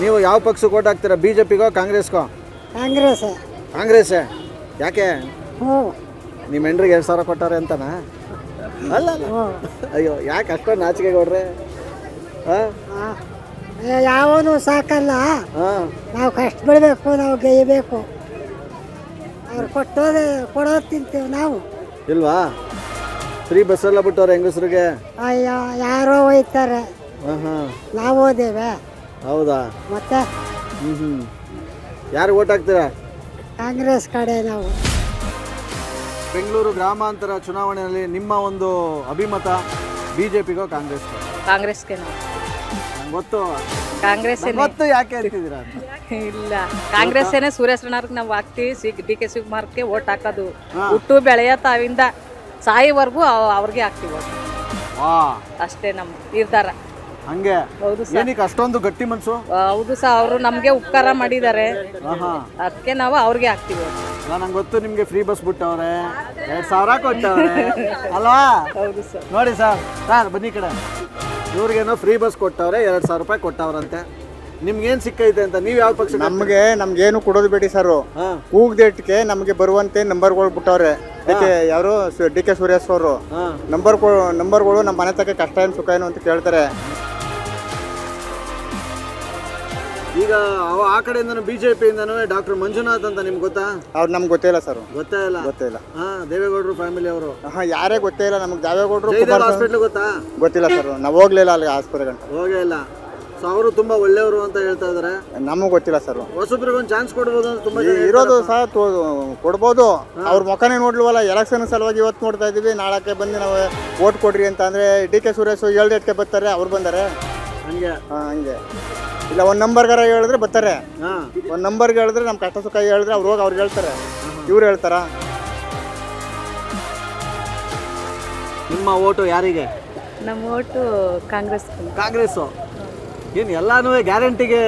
ನೀವು ಯಾವ ಪಕ್ಷಕ್ಕೆ ಓಟ್ ಹಾಕ್ತೀರಾ, ಬಿಜೆಪಿಗೋ ಕಾಂಗ್ರೆಸ್ಗೋ? ಕಾಂಗ್ರೆಸ್. ಕಾಂಗ್ರೆಸ್ಸೇ? ಯಾಕೆ? ಹ್ಞೂ. ನಿಮ್ಮ ಹೆಂಡ್ರಿಗೆ 2,000 ಕೊಟ್ಟಾರೆ ಅಂತನಾ? ಅಲ್ಲ ಅಯ್ಯೋ, ಯಾಕೆ ಅಷ್ಟೊಂದು ನಾಚಿಕೆ ಕೊಡ್ರೆ? ಯಾವನು ಸಾಕಲ್ಲ, ನಾವು ಕಷ್ಟ ಬಿಡಬೇಕು, ನಾವು ಗೇಯಬೇಕು. ಅವ್ರು ಕೊಡೋದು ತಿಂತೀವಿ ನಾವು. ಇಲ್ವಾ? ಫ್ರೀ ಬಸ್ಸೆಲ್ಲ ಬಿಟ್ಟವ್ರೆ ಹೆಂಗಸ್ರಿಗೆ? ಅಯ್ಯೋ, ಯಾರೋ ಹೋಯ್ತಾರೆ, ನಾವು ಹೋದೇವೆ. ಹೌದಾ? ಮತ್ತೆ ಯಾರು ಓಟ್ ಹಾಕ್ತೀರಾ? ಕಾಂಗ್ರೆಸ್ ಕಡೆ ನಾವು. ಬೆಂಗಳೂರು ಗ್ರಾಮಾಂತರ ಚುನಾವಣೆಯಲ್ಲಿ ನಿಮ್ಮ ಒಂದು ಅಭಿಮತ ಬಿಜೆಪಿಗೋ ಕಾಂಗ್ರೆಸ್ಗೋ? ಕಾಂಗ್ರೆಸ್ಗೆ ನಾವು. ಗೊತ್ತು, ಕಾಂಗ್ರೆಸ್ ಗೊತ್ತು. ಯಾಕೆ ಅಂತಿದ್ದೀರಾ ಅಂತ? ಇಲ್ಲ, ಕಾಂಗ್ರೆಸ್ಸೇನೆ. ಸುರೇಶ್ ಅಣ್ಣವ್ರಿಗೆ ನಾವು ಹಾಕ್ತೀವಿ, ಡಿ ಕೆ ಶಿವಕುಮಾರ್ಗೆ ಓಟ್ ಹಾಕೋದು. ಹುಟ್ಟು ಬೆಳೆಯ ತಾವಿಂದ ಸಾಯಿವರೆಗೂ ಅವ್ರಿಗೆ ಹಾಕ್ತೀವಿ. ಅಷ್ಟೇ ನಮ್ಮ ನಿರ್ಧಾರ. ಹಂಗೆ? ಹೌದು ಸರ್. ಏನಕ್ಕೆ ಅಷ್ಟೊಂದು ಗಟ್ಟಿ ಮನ್ಸು? ಹೌದು ಸರ್, ಅವರು ನಮ್ಗೆ ಉಪಕಾರ ಮಾಡಿದ್ದಾರೆ, ಅದಕ್ಕೆ ನಾವು ಅವ್ರಿಗೆ ಹಾಕ್ತೀವಿ. ನಂಗೆ ಗೊತ್ತು, ನಿಮ್ಗೆ ಫ್ರೀ ಬಸ್ ಬಿಟ್ಟವ್ರೆ, 2,000 ಕೊಟ್ಟವ್ರೆ ಅಲ್ವಾ? ಹೌದು ಸರ್. ನೋಡಿ ಸರ್ ಬನ್ನಿ ಕಡೆ. ಇವ್ರಿಗೇನೋ ಫ್ರೀ ಬಸ್ ಕೊಟ್ಟವ್ರೆ, 2,000 ರೂಪಾಯಿ ಕೊಟ್ಟವ್ರಂತೆ. ನಿಮ್ಗೇನು ಸಿಕ್ಕೈತೆ ಅಂತ? ನೀವು ಯಾವ ಪಕ್ಷ? ನಮ್ಗೇನು ಕೊಡೋದು ಬೇಡಿ ಸರ್. ಕೂಗ್ದೇಟ್ಗೆ ನಮಗೆ ಬರುವಂತೆ ನಂಬರ್ಗಳು ಬಿಟ್ಟವ್ರೆ. ಯಾರು ಡಿ ಕೆ ಸುರೇಶ್ ಅವರು ನಂಬರ್ಗಳು ನಮ್ಮ ಮನೆ ತಕ್ಕ ಕಷ್ಟ ಏನು ಸುಖ ಏನು ಅಂತ ಕೇಳ್ತಾರೆ. ಈಗ ಆ ಕಡೆಯಿಂದನೂ ಬಿಜೆಪಿಯಿಂದನೂ ಡಾಕ್ಟರ್ ಮಂಜುನಾಥ್ ಅಂತ ನಿಮ್ಗೆ ಗೊತ್ತಾ? ಅವ್ರು ನಮ್ಗೆ ಗೊತ್ತೇ ಇಲ್ಲ ಸರ್. ಗೊತ್ತಿಲ್ಲ. ದೇವೇಗೌಡರು ಫ್ಯಾಮಿಲಿ ಅವರು? ಯಾರೇ ಗೊತ್ತೇ ಇಲ್ಲ ನಮ್ಗೆ. ದೇವೇಗೌಡರು ಹಾಸ್ಪಿಟ್ಲ್ ಗೊತ್ತಾ? ಗೊತ್ತಿಲ್ಲ ಸರ್, ನಾವು ಹೋಗ್ಲಿಲ್ಲ ಅಲ್ಲಿ ಆಸ್ಪತ್ರೆ ಗಂಟ. ಹೋಗೇ ಇಲ್ಲ. ಸೊ ಅವರು ತುಂಬಾ ಒಳ್ಳೆಯವರು ಅಂತ ಹೇಳ್ತಾ ಇದಾರೆ. ನಮಗೂ ಗೊತ್ತಿಲ್ಲ ಸರ್. ಹೊಸಬ್ರಿಗೆ ಒಂದು ಚಾನ್ಸ್ ಕೊಡ್ಬೋದು ಅಂತ ತುಂಬಾ ಇರೋದು ಸಹ ಕೊಡ್ಬೋದು. ಅವ್ರ ಮುಖನೇ ನೋಡ್ಲಿವಲ್ಲ. ಎಲೆಕ್ಷನ್ ಸಲುವಾಗಿ ಇವತ್ತು ನೋಡ್ತಾ ಇದೀವಿ, ನಾಳಕ್ಕೆ ಬಂದು ನಾವು ಓಟ್ ಕೊಡ್ರಿ ಅಂತ ಅಂದ್ರೆ ಡಿ ಕೆ ಸುರೇಶ್ 7 ಡೇಟ್ಗೆ ಬರ್ತಾರೆ, ಅವ್ರು ಬಂದಾರೆ. ಹಂಗೆ ಇಲ್ಲ, ಒಂದು ನಂಬರ್ಗಾರ ಹೇಳಿದ್ರೆ ಬರ್ತಾರೆ. ಒಂದು ನಂಬರ್ಗೆ ಹೇಳಿದ್ರೆ ನಮ್ಮ ಕಷ್ಟ ಸುಖ ಹೇಳಿದ್ರೆ ಅವ್ರು ಹೋಗಿ ಅವ್ರಿಗೆ ಹೇಳ್ತಾರೆ. ಇವ್ರು ಹೇಳ್ತಾರ? ನಿಮ್ಮ ಓಟು ಯಾರಿಗೆ? ನಮ್ಮ ಓಟು ಕಾಂಗ್ರೆಸ್. ಏನು ಎಲ್ಲಾನು ಗ್ಯಾರಂಟಿಗೆ?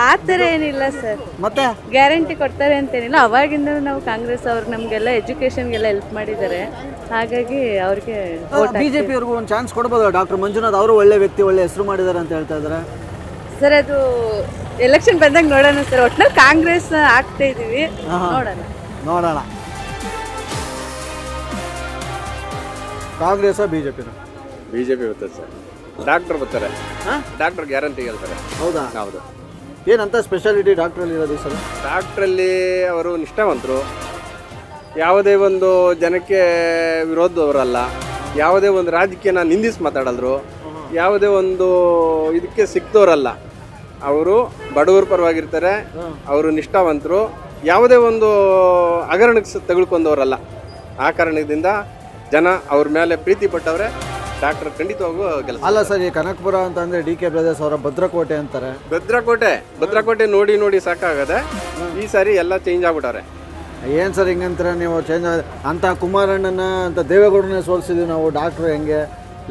ಆ ಥರ ಏನಿಲ್ಲ ಸರ್. ಮತ್ತೆ ಗ್ಯಾರಂಟಿ ಕೊಡ್ತಾರೆ ಅಂತೇನಿಲ್ಲ. ಅವಾಗಿಂದ ನಾವು ಕಾಂಗ್ರೆಸ್ ಅವ್ರಿಗೆ ನಮಗೆಲ್ಲ ಎಜುಕೇಷನ್ಗೆಲ್ಲ ಹೆಲ್ಪ್ ಮಾಡಿದ್ದಾರೆ, ಹಾಗಾಗಿ ಅವ್ರಿಗೆ ಬಿಜೆಪಿ ಅವ್ರಿಗೂ ಒಂದು ಚಾನ್ಸ್ ಕೊಡ್ಬೋದು. ಡಾಕ್ಟರ್ ಮಂಜುನಾಥ್ ಅವರು ಒಳ್ಳೆ ವ್ಯಕ್ತಿ, ಒಳ್ಳೆ ಹೆಸರು ಮಾಡಿದ್ದಾರೆ ಅಂತ ಹೇಳ್ತಾ ಇದ್ದಾರೆ ಸರ್. ಅದು ಎಲೆಕ್ಷನ್ ಬಂದಾಗ ನೋಡೋಣ ಸರ್. ಒಟ್ಟಿನಲ್ಲಿ ಕಾಂಗ್ರೆಸ್ ಆಗ್ತಾ ಇದೀವಿ, ನೋಡೋಣ. ಕಾಂಗ್ರೆಸ್ ಬಿಜೆಪಿನ? ಬಿಜೆಪಿ ಬರ್ತದೆ ಸರ್. ಡಾಕ್ಟರ್ ಬರ್ತಾರೆ, ಡಾಕ್ಟರ್ ಗ್ಯಾರಂಟಿ ಹೇಳ್ತಾರೆ. ಹೌದಾ? ಹೌದು. ಏನಂತ ಸ್ಪೆಷಾಲಿಟಿ ಡಾಕ್ಟ್ರಲ್ಲಿ ಇರೋದು ಸರ್? ಡಾಕ್ಟ್ರಲ್ಲಿ ಅವರು ನಿಷ್ಠಾವಂತರು, ಯಾವುದೇ ಒಂದು ಜನಕ್ಕೆ ವಿರೋಧದವರಲ್ಲ, ಯಾವುದೇ ಒಂದು ರಾಜಕೀಯನ ನಿಂದಿಸಿ ಮಾತಾಡಲ್ರು, ಯಾವುದೇ ಒಂದು ಇದಕ್ಕೆ ಸಿಕ್ತವರಲ್ಲ. ಅವರು ಬಡವರ ಪರವಾಗಿರ್ತಾರೆ, ಅವರು ನಿಷ್ಠಾವಂತರು, ಯಾವುದೇ ಒಂದು ಹಗರಣಕ್ಕೆ ತೆಗೆದುಕೊಂಡವರಲ್ಲ. ಆ ಕಾರಣದಿಂದ ಜನ ಅವ್ರ ಮೇಲೆ ಪ್ರೀತಿ ಪಟ್ಟವ್ರೆ. ಡಾಕ್ಟರ್ ಖಂಡಿತವಾಗೂ ಕೆಲಸ. ಅಲ್ಲ ಸರ್, ಈ ಕನಕಪುರ ಅಂತ ಅಂದ್ರೆ ಡಿ ಕೆ ಬ್ರದರ್ಸ್ ಅವರ ಭದ್ರಕೋಟೆ ಅಂತಾರೆ. ಭದ್ರಕೋಟೆ ನೋಡಿ ಸಾಕಾಗದೆ ಈ ಸಾರಿ ಎಲ್ಲ ಚೇಂಜ್ ಆಗ್ಬಿಟ್ಟವ್ರೆ. ಏನು ಸರ್ ಹಿಂಗಂತಾರೆ ನೀವು? ಚೇಂಜ್ ಅಂತ ಕುಮಾರಣ್ಣನ ಅಂತ ದೇವೇಗೌಡರನ್ನೇ ಸೋಲ್ಸಿದ್ವಿ ನಾವು. ಡಾಕ್ಟ್ರು ಹೆಂಗೆ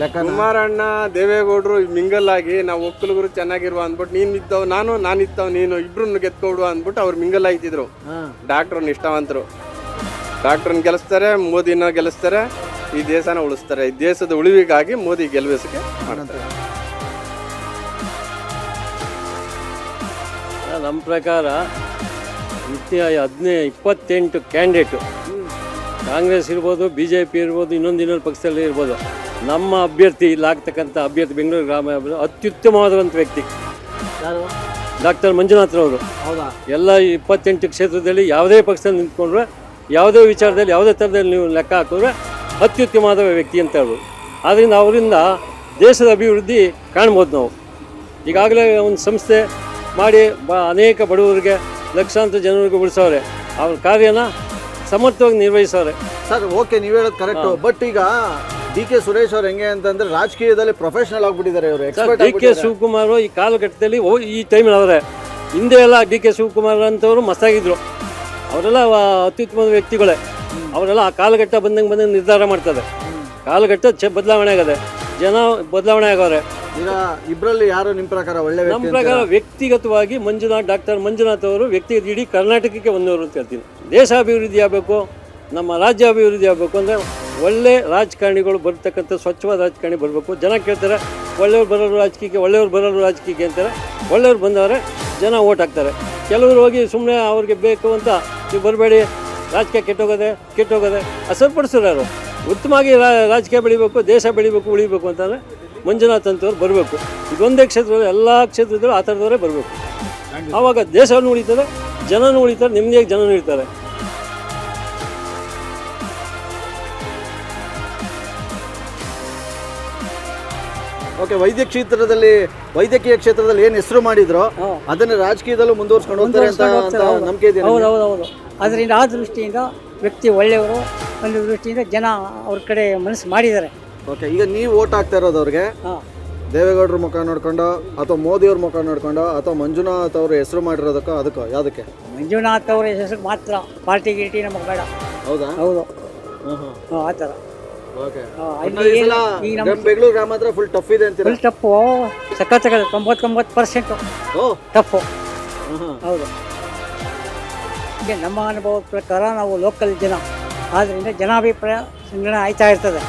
ಲೆಕ್ಕ? ಕುಮಾರಣ್ಣ ದೇವೇಗೌಡರು ಮಿಂಗಲ್ ಆಗಿ ನಾವು ಒಕ್ಕಲಿಗರು ಚೆನ್ನಾಗಿರುವ ಅಂದ್ಬಿಟ್ಟು ನೀನು ಇದ್ದವ್ ನಾನು ಇದ್ದವ್ ನೀನು ಇಬ್ರನ್ನ ಗೆದ್ಕೊಡು ಅಂದ್ಬಿಟ್ಟು ಅವ್ರು ಮಿಂಗಲ್ ಆಯ್ತಿದ್ರು. ಡಾಕ್ಟ್ರು ನಿಷ್ಠಾವಂತರು, ಡಾಕ್ಟ್ರನ್ನ ಗೆಲ್ಲಿಸ್ತಾರೆ, ಮೋದಿನ ಗೆಲ್ಲಿಸ್ತಾರೆ, ಈ ದೇಶನ ಉಳಿಸ್ತಾರೆ. ಈ ದೇಶದ ಉಳಿವಿಗಾಗಿ ಮೋದಿ ಗೆಲ್ಲಿಸಕ್ಕೆ ಮಾಡ್ತಾರೆ. ನಮ್ಮ ಪ್ರಕಾರ 28 ಕ್ಯಾಂಡಿಡೇಟು, ಕಾಂಗ್ರೆಸ್ ಇರ್ಬೋದು, ಬಿ ಜೆ ಪಿ ಇರ್ಬೋದು, ಇನ್ನೊಂದು ಪಕ್ಷದಲ್ಲಿ ಇರ್ಬೋದು, ನಮ್ಮ ಅಭ್ಯರ್ಥಿ ಇಲ್ಲಾಗ್ತಕ್ಕಂಥ ಅಭ್ಯರ್ಥಿ ಬೆಂಗಳೂರು ಗ್ರಾಮ ಅತ್ಯುತ್ತಮವಾದಂಥ ವ್ಯಕ್ತಿ ಡಾಕ್ಟರ್ ಮಂಜುನಾಥ್ರವರು. ಎಲ್ಲ 28 ಕ್ಷೇತ್ರದಲ್ಲಿ ಯಾವುದೇ ಪಕ್ಷದಲ್ಲಿ ನಿಂತ್ಕೊಂಡ್ರೆ, ಯಾವುದೇ ವಿಚಾರದಲ್ಲಿ, ಯಾವುದೇ ಥರದಲ್ಲಿ ನೀವು ಲೆಕ್ಕ ಹಾಕಿದ್ರೆ ಅತ್ಯುತ್ತಮವಾದ ವ್ಯಕ್ತಿ ಅಂತ ಹೇಳ್ಬೋದು. ಆದ್ದರಿಂದ ಅವರಿಂದ ದೇಶದ ಅಭಿವೃದ್ಧಿ ಕಾಣ್ಬೋದು ನಾವು. ಈಗಾಗಲೇ ಒಂದು ಸಂಸ್ಥೆ ಮಾಡಿ ಅನೇಕ ಬಡವರಿಗೆ, ಲಕ್ಷಾಂತರ ಜನರಿಗೆ ಉಳಿಸೋರೆ. ಅವ್ರ ಕಾರ್ಯನ ಸಮರ್ಥವಾಗಿ ನಿರ್ವಹಿಸೋರೆ. ಸರ್ ಓಕೆ, ನೀವು ಹೇಳೋದು ಕರೆಕ್ಟು. ಬಟ್ ಈಗ ಡಿ ಕೆ ಸುರೇಶ್ ಅವ್ರು ಹೆಂಗೆ ಅಂತಂದ್ರೆ ರಾಜಕೀಯದಲ್ಲಿ ಪ್ರೊಫೆಷನಲ್ ಆಗ್ಬಿಟ್ಟಿದ್ದಾರೆ ಇವರು. ಡಿ ಕೆ ಶಿವಕುಮಾರ್ ಈ ಕಾಲಘಟ್ಟದಲ್ಲಿ ಈ ಟೈಮಲ್ಲಿ ಅವರೇ. ಹಿಂದೆ ಎಲ್ಲ ಡಿ ಕೆ ಶಿವಕುಮಾರ್ ಅಂತವರು ಮಸ್ತಾಗಿದ್ರು. ಅವರೆಲ್ಲ ಅತ್ಯುತ್ತಮವಾದ ವ್ಯಕ್ತಿಗಳೇ. ಅವರೆಲ್ಲ ಆ ಕಾಲಘಟ್ಟ ಬಂದಂಗೆ ನಿರ್ಧಾರ ಮಾಡ್ತಾರೆ. ಕಾಲಘಟ್ಟ ಬದಲಾವಣೆ ಆಗದೆ, ಜನ ಬದಲಾವಣೆ ಆಗವ್ರೆ. ಈಗ ಇಬ್ಬರಲ್ಲಿ ಯಾರು ನಿಮ್ಮ ಪ್ರಕಾರ ಒಳ್ಳೆ? ನಮ್ಮ ಪ್ರಕಾರ ವ್ಯಕ್ತಿಗತವಾಗಿ ಡಾಕ್ಟರ್ ಮಂಜುನಾಥ್ ಅವರು ವ್ಯಕ್ತಿಗತ ಇಡೀ ಕರ್ನಾಟಕಕ್ಕೆ ಒಂದವರು ಅಂತ ಹೇಳ್ತೀನಿ. ದೇಶ ಅಭಿವೃದ್ಧಿ ಆಗಬೇಕು, ನಮ್ಮ ರಾಜ್ಯ ಅಭಿವೃದ್ಧಿ ಆಗಬೇಕು ಅಂದರೆ ಒಳ್ಳೆ ರಾಜಕಾರಣಿಗಳು ಬರ್ತಕ್ಕಂಥ ಸ್ವಚ್ಛವಾದ ರಾಜಕಾರಣಿ ಬರಬೇಕು. ಜನ ಕೇಳ್ತಾರೆ ಒಳ್ಳೆಯವ್ರು ಬರೋರು ರಾಜಕೀಯಕ್ಕೆ, ಒಳ್ಳೆಯವ್ರು ಬರೋರು ರಾಜಕೀಯಕ್ಕೆ ಅಂತಾರೆ. ಒಳ್ಳೆಯವ್ರು ಬಂದವರೆ ಜನ ಓಟ್ ಹಾಕ್ತಾರೆ. ಕೆಲವರು ಹೋಗಿ ಸುಮ್ಮನೆ ಅವ್ರಿಗೆ ಬೇಕು ಅಂತ ನೀವು ಬರಬೇಡಿ, ರಾಜಕೀಯ ಕೆಟ್ಟೋಗೋದೆ ಅಸರ್ಪಡಿಸೋರು ಯಾರು? ಉತ್ತಮವಾಗಿ ರಾಜಕೀಯ ಬೆಳಿಬೇಕು, ದೇಶ ಬೆಳಿಬೇಕು, ಉಳಿಬೇಕು ಅಂತಂದರೆ ಮಂಜುನಾಥ್ ಅಂತವ್ರು ಬರಬೇಕು. ಇದೊಂದೇ ಕ್ಷೇತ್ರದಲ್ಲಿ ಎಲ್ಲ ಕ್ಷೇತ್ರದಲ್ಲೂ ಆ ಥರದವರೇ ಬರಬೇಕು. ಆವಾಗ ದೇಶವನ್ನು ಉಳಿತಾರೆ, ಜನನೂ ಉಳಿತಾರೆ, ನೆಮ್ಮದಿಯಾಗಿ ಜನನೂ ಇರ್ತಾರೆ. ಓಕೆ, ವೈದ್ಯಕೀಯ ಕ್ಷೇತ್ರದಲ್ಲಿ ಏನು ಹೆಸರು ಮಾಡಿದ್ರು ಅದನ್ನ ರಾಜಕೀಯದಲ್ಲೂ ಮುಂದುವರ್ಸ್ಕೊಂಡು ಹೋಗ್ತಾರೆ ಅಂತ ನಂಬಿಕೆ ಇದೆ. ಹೌದು. ಅದರಿಂದ ಆ ದೃಷ್ಟಿಯಿಂದ ವ್ಯಕ್ತಿ ಒಳ್ಳೆಯವರು, ಒಂದು ದೃಷ್ಟಿಯಿಂದ ಜನ ಅವ್ರ ಕಡೆ ಮನಸ್ಸು ಮಾಡಿದ್ದಾರೆ. ಓಕೆ, ಈಗ ನೀವು ಓಟ್ ಹಾಕ್ತಾ ಇರೋದು ಅವ್ರಿಗೆ ದೇವೇಗೌಡರ ಮುಖ ನೋಡ್ಕೊಂಡು ಅಥವಾ ಮೋದಿಯವ್ರ ಮುಖ ನೋಡ್ಕೊಂಡು ಅಥವಾ ಮಂಜುನಾಥ್ ಅವರು ಹೆಸರು ಮಾಡಿರೋದಕ್ಕೋ ಅದಕ್ಕೋ ಯಾವುದಕ್ಕೆ? ಮಂಜುನಾಥ್ ಅವರ ಹೆಸರು ಮಾತ್ರ, ಪಾರ್ಟಿ ಗಿಟಿ ನಮಗೆ ಬೇಡ. ಹೌದಾ? ಹೌದು, ಆ ಥರ. ಬೆಂಗಳೂರು ಗ್ರಾಮಾಂತರ ಫುಲ್ ಟಫ್ ಇದೆ ಅಂತೀರ? Full tough, ಸಖತ್ತಾಗಲ್ಲ. 99% ಟಫು. ಹೌದು. ಈಗ ನಮ್ಮ ಅನುಭವದ ಪ್ರಕಾರ ನಾವು ಲೋಕಲ್ ಜನ ಆದ್ದರಿಂದ ಜನಾಭಿಪ್ರಾಯ ಸಂಗ್ರಹಣೆ ಆಯ್ತಾ ಇರ್ತದೆ.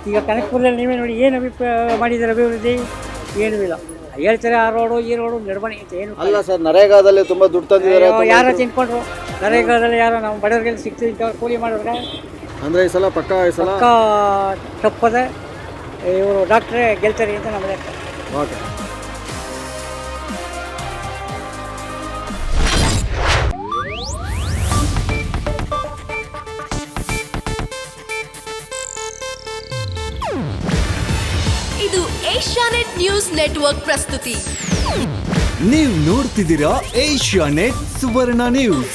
ಈಗ ಕನಕಪುರದಲ್ಲಿ ನೀವೇ ನೋಡಿ, ಏನು ಅಭಿಪ್ರಾಯ ಮಾಡಿದ್ದಾರೆ ಅಭಿವೃದ್ಧಿ? ಏನೂ ಇಲ್ಲ. ಹೇಳ್ತಾರೆ ಆ ರೋಡು ಈ ರೋಡು ನಡವಣಿ ಅಂತ ಏನು ಅಲ್ಲ ಸರ್. ನರೇಗಾದಲ್ಲಿ ತುಂಬಾ ದುಡ್ಡು ತಂದಿದ್ದಾರೆ. ಯಾರೋ ತಿನ್ಕೊಂಡ್ರು ನರೇಗಾದಲ್ಲಿ, ಯಾರೋ ನಾವು ಬಡವರಿಗೆ ಸಿಗ್ತಿದ್ದ ಕೂಲಿ ಮಾಡೋರಿಗೆ. ಅಂದ್ರೆ ಈ ಸಲ ಪಕ್ಕ ತಪ್ಪದೆ ಇವರು ಡಾಕ್ಟ್ರೇ ಗೆಲ್ತಾರೆ ಅಂತ ನಮ್ಮ ಲೆಕ್ಕ. ಓಕೆ. ಇದು ಏಷ್ಯಾನೆಟ್ ನ್ಯೂಸ್ ನೆಟ್ವರ್ಕ್ ಪ್ರಸ್ತುತಿ. ನೀವು ನೋಡ್ತಿದ್ದೀರಾ ಏಷ್ಯಾನೆಟ್ ಸುವರ್ಣ ನ್ಯೂಸ್.